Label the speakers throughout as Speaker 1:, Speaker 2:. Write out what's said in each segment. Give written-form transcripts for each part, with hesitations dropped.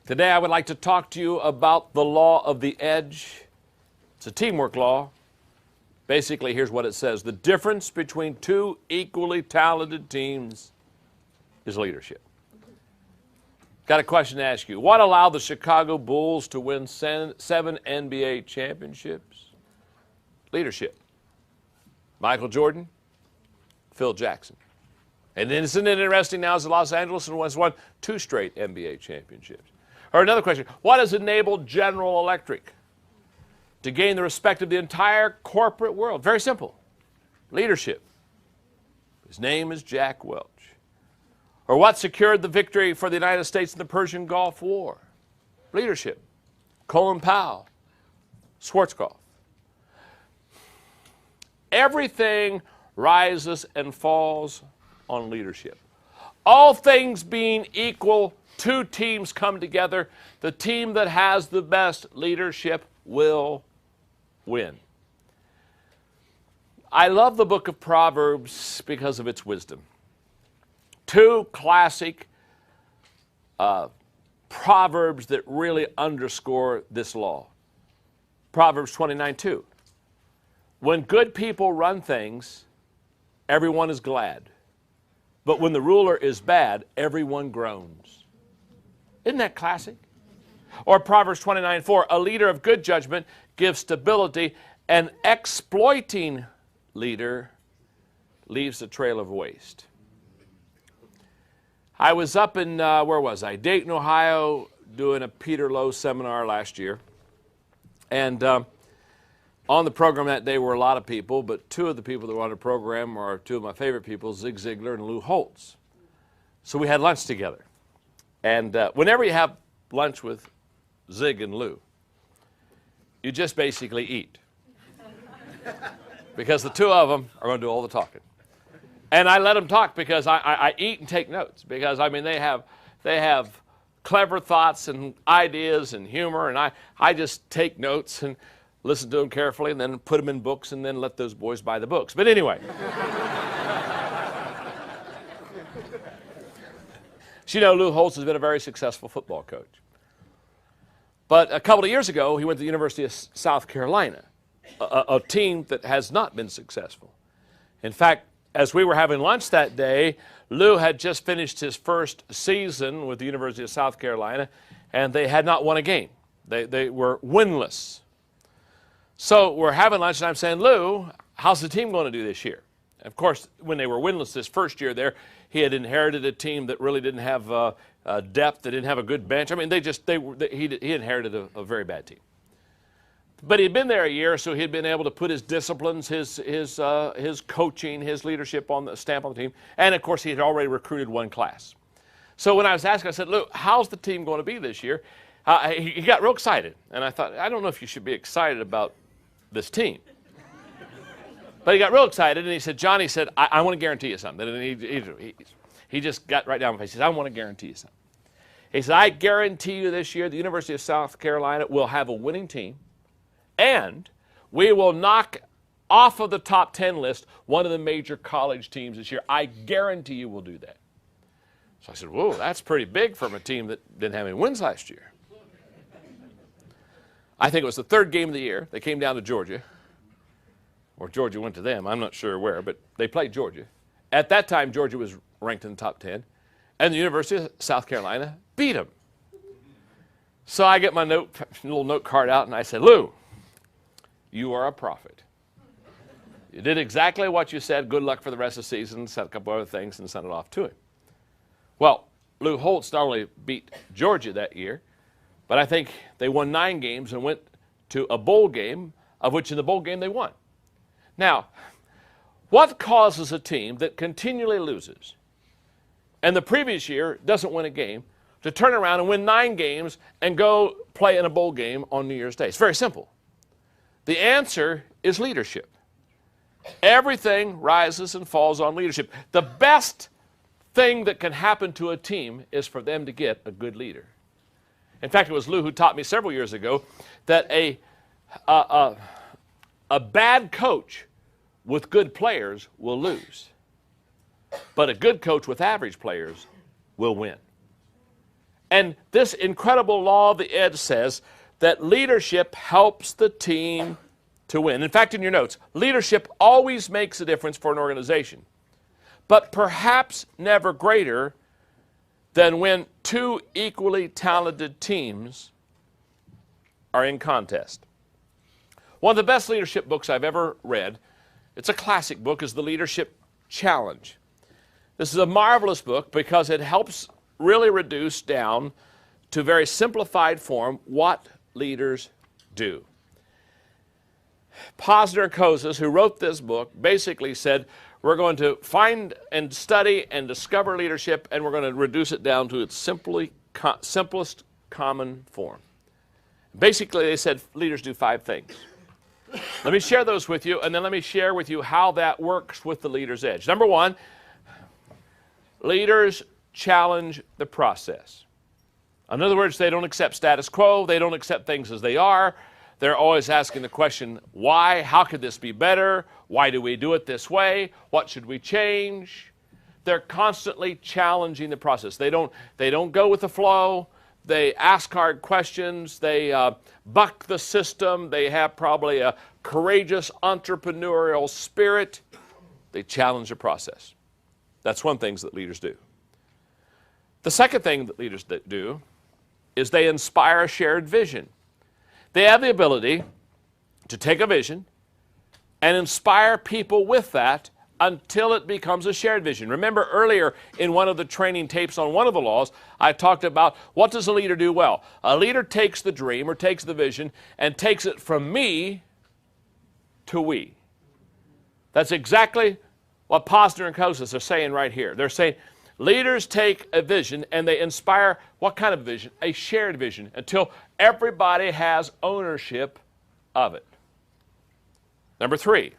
Speaker 1: Today I would like to talk to you about the law of the edge. It's a teamwork law. Basically, here's what it says. The difference between two equally talented teams is leadership. Got a question to ask you. What allowed the Chicago Bulls to win 7 NBA championships? Leadership. Michael Jordan, Phil Jackson. And isn't it interesting now as Los Angeles has won 2 straight NBA championships? Or another question, what has enabled General Electric to gain the respect of the entire corporate world? Very simple, leadership. His name is Jack Welch. Or what secured the victory for the United States in the Persian Gulf War? Leadership. Colin Powell, Schwarzkopf. Everything rises and falls on leadership. All things being equal, 2 teams come together. The team that has the best leadership will win. I love the book of Proverbs because of its wisdom. 2 classic Proverbs that really underscore this law. Proverbs 29:2. When good people run things, everyone is glad. But when the ruler is bad, everyone groans. Isn't that classic? Or Proverbs 29:4, a leader of good judgment gives stability. An exploiting leader leaves a trail of waste. I was up in, where was I? Dayton, Ohio, doing a Peter Lowe seminar last year. And on the program that day were a lot of people, but 2 of the people that were on the program are 2 of my favorite people, Zig Ziglar and Lou Holtz. So we had lunch together. And whenever you have lunch with Zig and Lou, you just basically eat. Because the 2 of them are going to do all the talking. And I let them talk because I eat and take notes. Because, I mean, they have clever thoughts and ideas and humor, and I just take notes and listen to them carefully and then put them in books and then let those boys buy the books. But anyway. So, you know, Lou Holtz has been a very successful football coach. But a couple of years ago, he went to the University of South Carolina, a team that has not been successful. In fact, as we were having lunch that day, Lou had just finished his first season with the University of South Carolina, and they had not won a game. They were winless. So we're having lunch, and I'm saying, Lou, how's the team going to do this year? Of course, when they were winless this first year there, he had inherited a team that really didn't have depth, they didn't have a good bench. I mean, he inherited a very bad team. But he'd been there a year, so he'd been able to put his disciplines, his coaching, his leadership on the stamp on the team. And, of course, he had already recruited 1 class. So when I was asking, I said, Lou, how's the team going to be this year? He got real excited. And I thought, I don't know if you should be excited about this team. But he got real excited, and he said, John, he said, I want to guarantee you something. And he just got right down my face. He said, I want to guarantee you something. He said, I guarantee you this year the University of South Carolina will have a winning team, and we will knock off of the top 10 list one of the major college teams this year. I guarantee you we'll do that. So I said, whoa, that's pretty big from a team that didn't have any wins last year. I think it was the 3rd game of the year. They came down to Georgia, or Georgia went to them. I'm not sure where, but they played Georgia. At that time, Georgia was ranked in the top 10, and the University of South Carolina beat them. So I get my little note card out, and I said, Lou, you are a prophet. You did exactly what you said. Good luck for the rest of the season. Said a couple other things and sent it off to him. Well, Lou Holtz not only beat Georgia that year, but I think they won 9 games and went to a bowl game, of which in the bowl game they won. Now, what causes a team that continually loses and the previous year doesn't win a game to turn around and win 9 games and go play in a bowl game on New Year's Day? It's very simple. The answer is leadership. Everything rises and falls on leadership. The best thing that can happen to a team is for them to get a good leader. In fact, it was Lou who taught me several years ago that a bad coach with good players will lose, but a good coach with average players will win. And this incredible law of the edge says that leadership helps the team to win. In fact, in your notes, leadership always makes a difference for an organization, but perhaps never greater than when two equally talented teams are in contest. One of the best leadership books I've ever read, it's a classic book, is The Leadership Challenge. This is a marvelous book because it helps really reduce down to very simplified form what leaders do. Posner and Kozis, who wrote this book, basically said, we're going to find and study and discover leadership, and we're going to reduce it down to its simplest common form. Basically, they said leaders do 5 things. Let me share those with you, and then let me share with you how that works with the leader's edge. Number 1, leaders challenge the process. In other words, they don't accept status quo. They don't accept things as they are. They're always asking the question, why? How could this be better? Why do we do it this way? What should we change? They're constantly challenging the process. They don't go with the flow. They ask hard questions. They buck the system. They have probably a courageous entrepreneurial spirit. They challenge the process. That's one thing that leaders do. The second thing that leaders do is they inspire a shared vision. They have the ability to take a vision and inspire people with that until it becomes a shared vision. Remember earlier in one of the training tapes on one of the laws, I talked about what does a leader do well? A leader takes the dream or takes the vision and takes it from me to we. That's exactly what Posner and Kozis are saying right here. They're saying leaders take a vision and they inspire what kind of vision? A shared vision until everybody has ownership of it. Number 3,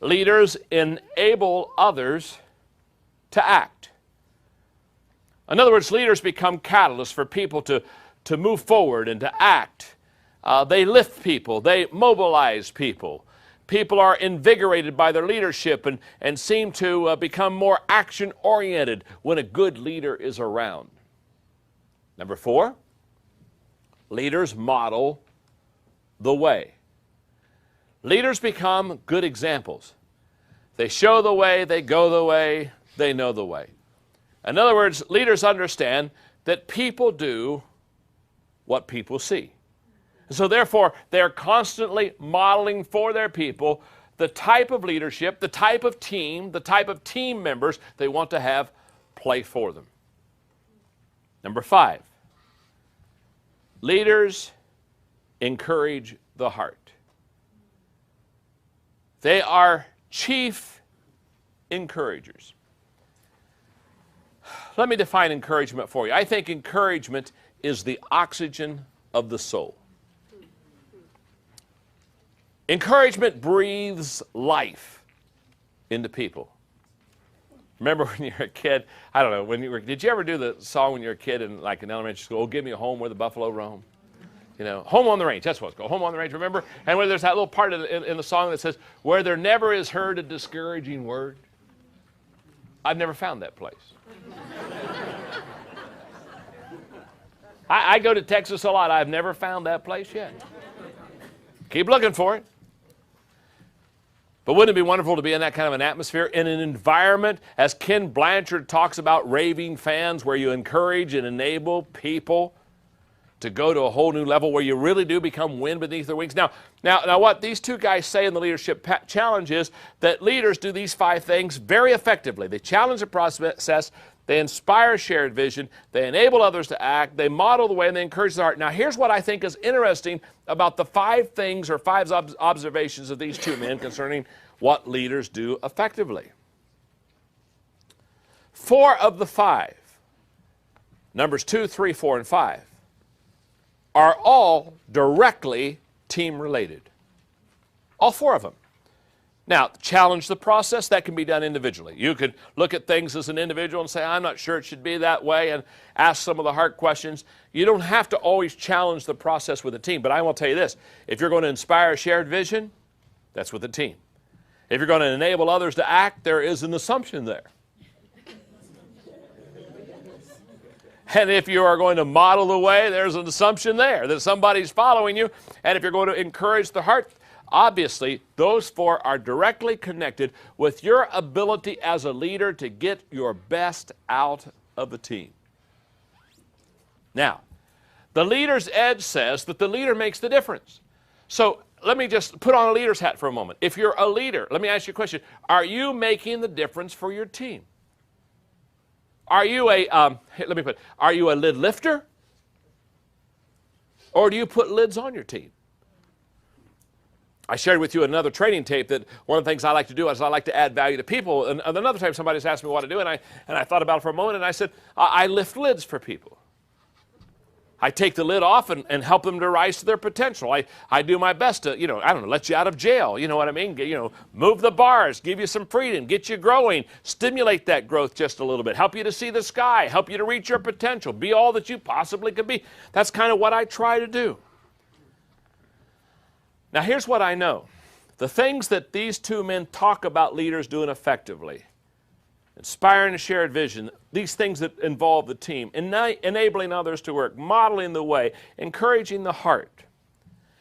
Speaker 1: leaders enable others to act. In other words, leaders become catalysts for people to move forward and to act. They lift people. They mobilize people. People are invigorated by their leadership and seem to become more action-oriented when a good leader is around. Number 4, leaders model the way. Leaders become good examples. They show the way, they go the way, they know the way. In other words, leaders understand that people do what people see. So therefore, they're constantly modeling for their people the type of leadership, the type of team members they want to have play for them. Number 5, leaders encourage the heart. They are chief encouragers. Let me define encouragement for you. I think encouragement is the oxygen of the soul. Encouragement breathes life into people. Remember when you were a kid, I don't know, did you ever do the song when you were a kid in elementary school, "Oh, give me a home where the buffalo roam"? You know, Home on the Range, that's what it's called, Home on the Range, remember? And where there's that little part in the song that says, where there never is heard a discouraging word. I've never found that place. I go to Texas a lot. I've never found that place yet. Keep looking for it. But wouldn't it be wonderful to be in that kind of an atmosphere, in an environment, as Ken Blanchard talks about raving fans, where you encourage and enable people to go to a whole new level where you really do become wind beneath their wings. Now what these two guys say in the Leadership Challenge is that leaders do these 5 things very effectively. They challenge the process, they inspire shared vision, they enable others to act, they model the way, and they encourage the heart. Now here's what I think is interesting about the 5 things or 5 observations of these 2 men concerning what leaders do effectively. 4 of the 5, numbers 2, 3, 4, and 5, are all directly team-related. All 4 of them. Now, challenge the process, that can be done individually. You could look at things as an individual and say, I'm not sure it should be that way, and ask some of the hard questions. You don't have to always challenge the process with a team, but I will tell you this, if you're going to inspire a shared vision, that's with a team. If you're going to enable others to act, there is an assumption there. And if you are going to model the way, there's an assumption there that somebody's following you. And if you're going to encourage the heart, obviously, those four are directly connected with your ability as a leader to get your best out of the team. Now, the leader's edge says that the leader makes the difference. So let me just put on a leader's hat for a moment. If you're a leader, let me ask you a question. Are you making the difference for your team? Are you are you a lid lifter? Or do you put lids on your team? I shared with you another training tape that one of the things I like to do is I like to add value to people. And another time somebody's asked me what to do, and I thought about it for a moment, and I said, I lift lids for people. I take the lid off and help them to rise to their potential. I do my best to, let you out of jail. You know what I mean? Move the bars, give you some freedom, get you growing, stimulate that growth just a little bit, help you to see the sky, help you to reach your potential, be all that you possibly could be. That's kind of what I try to do. Now, here's what I know. The things that these two men talk about leaders doing effectively: inspiring a shared vision, these things that involve the team, enabling others to work, modeling the way, encouraging the heart.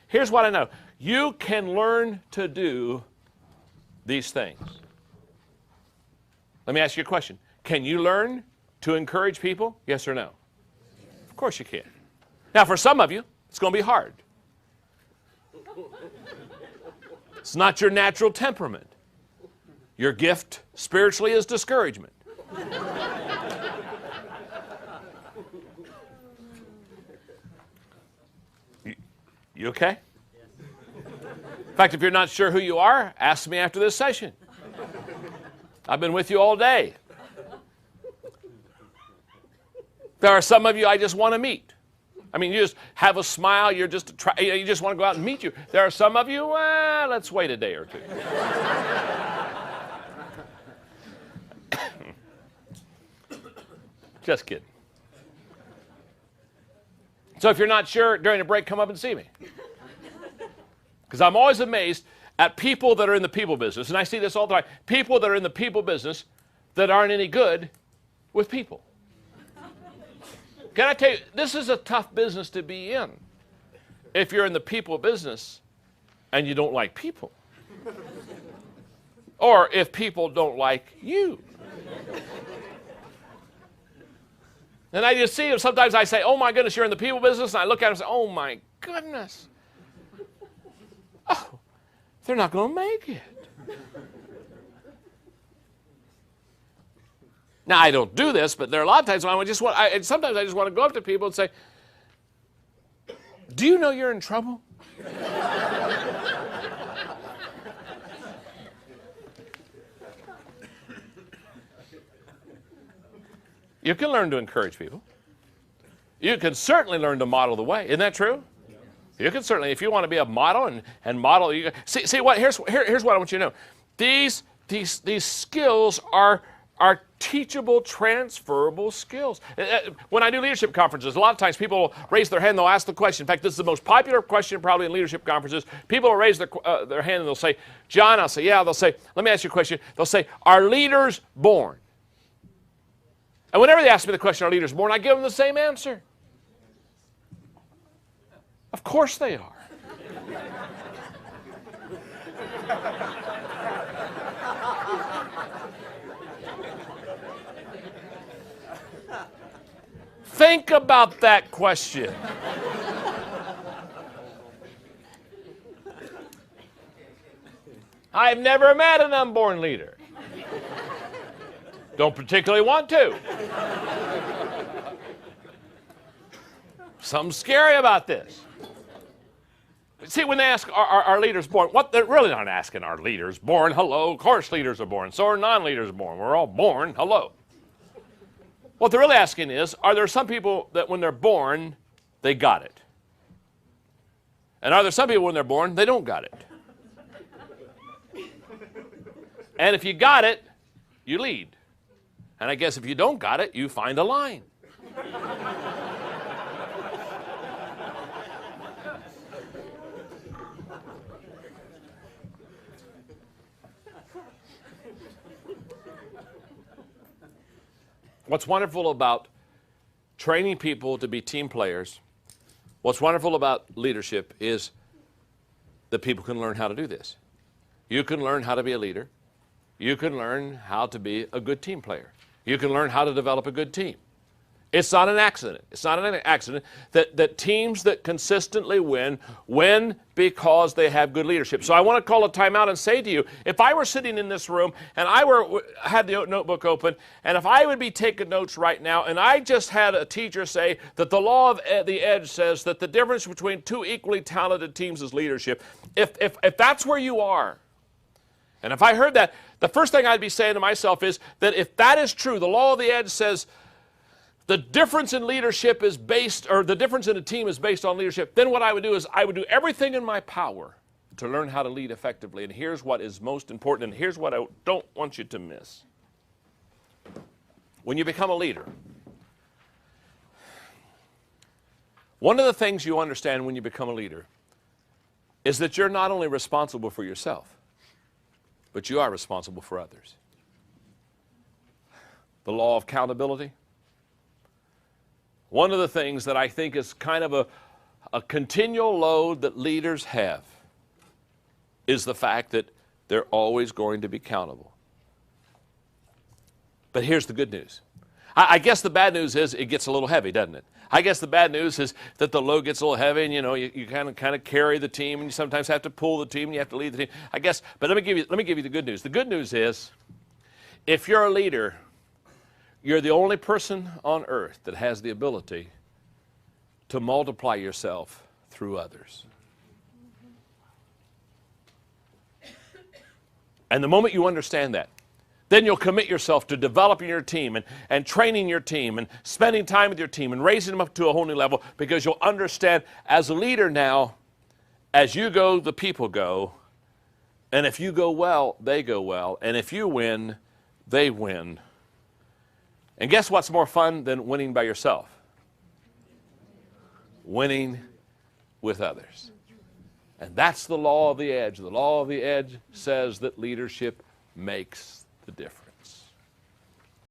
Speaker 1: Here's what I know. You can learn to do these things. Let me ask you a question. Can you learn to encourage people? Yes or no? Of course you can. Now, for some of you, it's going to be hard. It's not your natural temperament. Your gift spiritually is discouragement. You okay? In fact, if you're not sure who you are, ask me after this session. I've been with you all day. There are some of you I just want to meet. I mean, you just have a smile, you just want to go out and meet you. There are some of you, let's wait a day or two. Just kidding. So if you're not sure, during a break, come up and see me. Because I'm always amazed at people that are in the people business, and I see this all the time, people that are in the people business that aren't any good with people. Can I tell you, this is a tough business to be in if you're in the people business and you don't like people. Or if people don't like you. And I just see them. Sometimes I say, oh my goodness, you're in the people business. And I look at them and say, oh my goodness. Oh, they're not going to make it. Now, I don't do this, but there are a lot of times when sometimes I just want to go up to people and say, do you know you're in trouble? You can learn to encourage people. You can certainly learn to model the way. Isn't that true? You can certainly, if you want to be a model and model, see what here's what I want you to know. These skills are teachable, transferable skills. When I do leadership conferences, a lot of times people will raise their hand, they'll ask the question. In fact, this is the most popular question probably in leadership conferences. People will raise their hand and they'll say, John, I'll say, yeah. They'll say, let me ask you a question. They'll say, are leaders born? And whenever they ask me the question, are leaders born, I give them the same answer. Of course they are. Think about that question. I've never met an unborn leader. Don't particularly want to. Something scary about this. See, when they ask, are leaders born? What they're really not asking, are leaders born? Hello. Of course leaders are born. So are non-leaders born. We're all born. Hello. What they're really asking is, are there some people that when they're born, they got it? And are there some people when they're born, they don't got it? And if you got it, you lead. And I guess if you don't got it, you find a line. What's wonderful about training people to be team players. What's wonderful about leadership is that people can learn how to do this. You can learn how to be a leader. You can learn how to be a good team player. You can learn how to develop a good team. It's not an accident. It's not an accident that teams that consistently win because they have good leadership. So I want to call a timeout and say to you, if I were sitting in this room and had the notebook open, and if I would be taking notes right now, and I just had a teacher say that the law of the edge says that the difference between two equally talented teams is leadership, if that's where you are, and if I heard that, the first thing I'd be saying to myself is that if that is true, the law of the edge says the difference in leadership is based, or the difference in a team is based on leadership, then what I would do is I would do everything in my power to learn how to lead effectively. And here's what is most important, and here's what I don't want you to miss. When you become a leader, one of the things you understand when you become a leader is that you're not only responsible for yourself, but you are responsible for others. The law of accountability. One of the things that I think is kind of a continual load that leaders have is the fact that they're always going to be accountable. But here's the good news. I guess the bad news is it gets a little heavy, doesn't it? I guess the bad news is that the load gets a little heavy, and you kind of carry the team, and you sometimes have to pull the team, and you have to lead the team. I guess, but let me give you the good news. The good news is, if you're a leader, you're the only person on earth that has the ability to multiply yourself through others. And the moment you understand that, then you'll commit yourself to developing your team and training your team and spending time with your team and raising them up to a whole new level, because you'll understand as a leader now, as you go, the people go. And if you go well, they go well. And if you win, they win. And guess what's more fun than winning by yourself? Winning with others. And that's the law of the edge. The law of the edge says that leadership makes the difference.